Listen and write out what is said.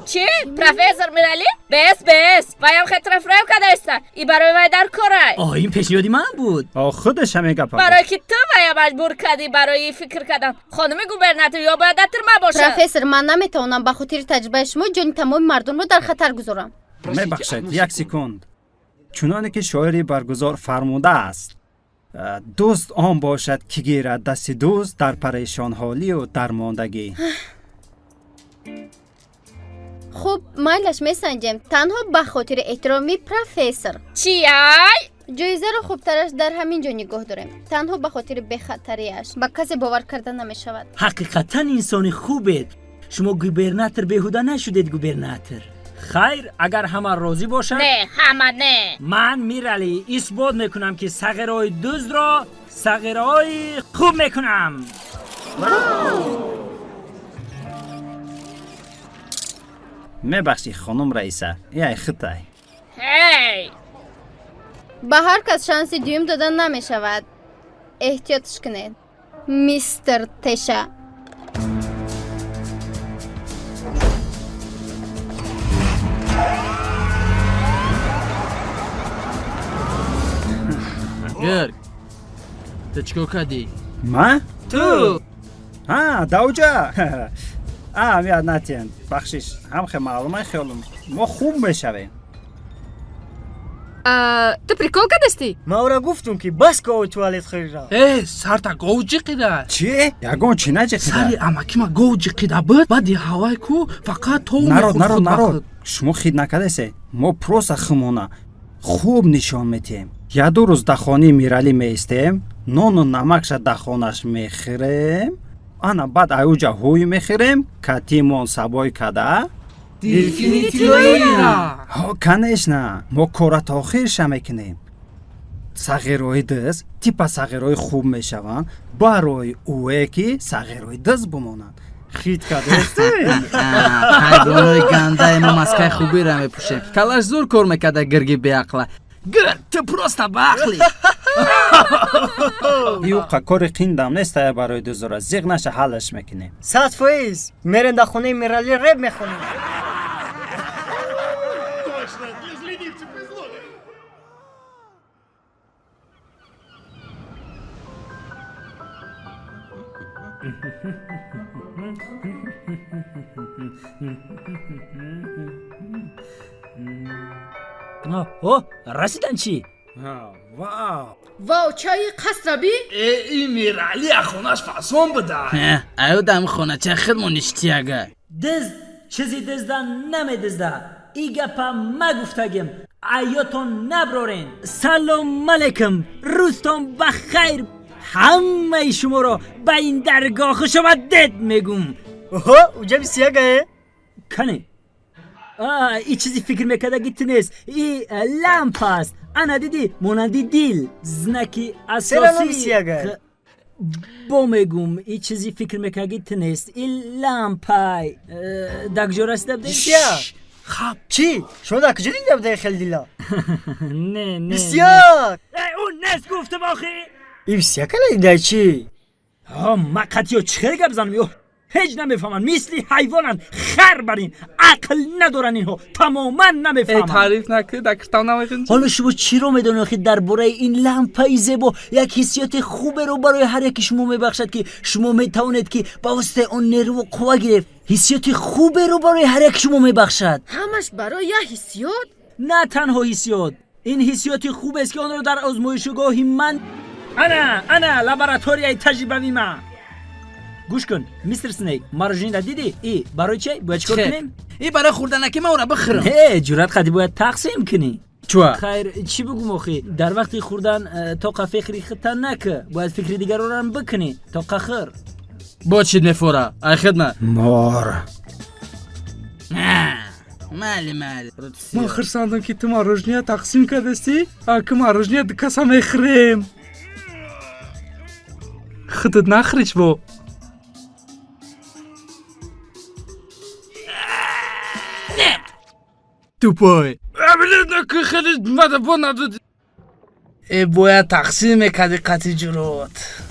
چی؟ پروفسور میرالی؟ بس ویم خیلی رفرم کدایسته ای برای وی در کاره این پیشنهادی من بود. خودش هم میگه برای که تو وی مجبور کردی برای فکر کردن خانم گوبرناتور یا باید دتر ما باشه پروفسور من نمیتونم به خاطر تجربه شما جان تمام مردم رو در خطر گذارم. میبخشید یک سکند. چنانه که شاعری برگزار فرموده است دوست آن باشد که گیرد دست دوست در پریشان حالی و درماندگی. خب مایلش میسنجیم تنها به خاطر احترامی پروفسور. چی جایزه رو خوبترش در همین جا نگاه داریم. تنها به خاطر بخطریش به کسی باور کردن نمی شود. حقیقتا انسان خوبید. شما گوبرناتور بهوده نشدید گوبرناتور. خیر اگر همه راضی باشد نه همه نه من میرالی اثبات میکنم که صغیرهای دزد را صغیرهای خوب میکنم. میبخشی خانم رئیسه ای خطای. هی به هر کس شانس دوم دادن نمی شود. احتیاطش کنید میستر تشا. گرگ تو چیکار کردی؟ من؟ تو دوجه میاد نتین بخشش هم خیلی معلومه خیالم ما خوب میشویم. تو پریکول کردستی؟ ما او را گفتم که بس گاو توالت خیلی را سر تا گاو جقیده چی؟ یگون چی نجقیده؟ سری اماکی ما گاو جقیده بود بعد هوای کو فقط تو نرو شما خید نکردیسه ما پروس خمونه خوب نشان میتیم. یا دو روز دخانی میرالی میستیم نون و نمکش دخانش میخیریم انا بعد اوجا هوی میخیریم کتیمون سبای کده کنش نه ما کارت آخرش میکنیم. صغیرهای دز تیپ صغیرهای خوب میشوند برای اوه که صغیرهای دز بمانند. خید کردستی؟ حیوانای گنده ما مسکه خوبی را میپوشیم. کلاش زور کار میکده گرگی بیعقله. گرگ تو پروستا باخلی. یو کار قیندم نیست برای دزورا زیغ نشه حلش میکنیم. ساعت فویز میرن در خونه میرالی رب میخونیم. رسیدن چی؟ واو چای قصربی؟ این میرالی اخوناش فاسون بوده. ایو دم خونه چه خدمون نشتی اگه دزد چیزی دزدن نمیدزده ای گپا مگفتگیم ایاتون نبرارین. سلام علیکم روزتون بخیر همه شما را به این درگاه خوش آمدید میگم. اوجا بسیار گه کنی ای چیزی فکر میکرده گیت نیست ای لامپ است انا دیدی مانندی دیل زنکی اساسی با میگم ای چیزی فکر میکرده گیت نیست این لامپای دکجور است دبده بسیار خب چی؟ شما در کجا دیده بده خیلی دیلا؟ نه بسیار اون نیست گفته باخی ای بسیار کنه دیده چی؟ مقتی ها چخیر گب زنم هیچ نمیفهمن مثلی حیوانن خر برین عقل ندارن اینها تماما نمیفهمن. تعریف نکرد دکرتام نمیخوند. حالا شما چی رو میدونی که درباره این لامپای زیبا یک حسیات خوبه رو برای هر یکی شما میبخشد که شما میتونید که با واسطه اون نیرو و قوا گرفت حسیات خوبه رو برای هر یک شما میبخشد. همش برای یه حسیات؟ نه تنها حسیات این حسیات خوب است که آن رو در آزمایشگاهی من انا لابراتوریای تجربوی من. گوش کن میستر سنیک مارجین را دیدی؟ ای برای چی؟ باید چکار کنیم؟ ای برای خوردنکی ما را بخورم. جرات خدی باید تقسیم کنی. چوا؟ خیر چی بگم آخی؟ در وقتی خوردن تا فکری خطا نکه باید فکری دیگر رو هم بکنی تا قخر. با چید میفوره؟ ای خدمت مار مالی ما خرساندم که تو مارجنیا تقسیم کردستی؟ که مارجنیا دکسا میخریم خودت نخریش با تو پای که خیلی مدبا ندادی ای باید تقسیم کردی قطعی جرات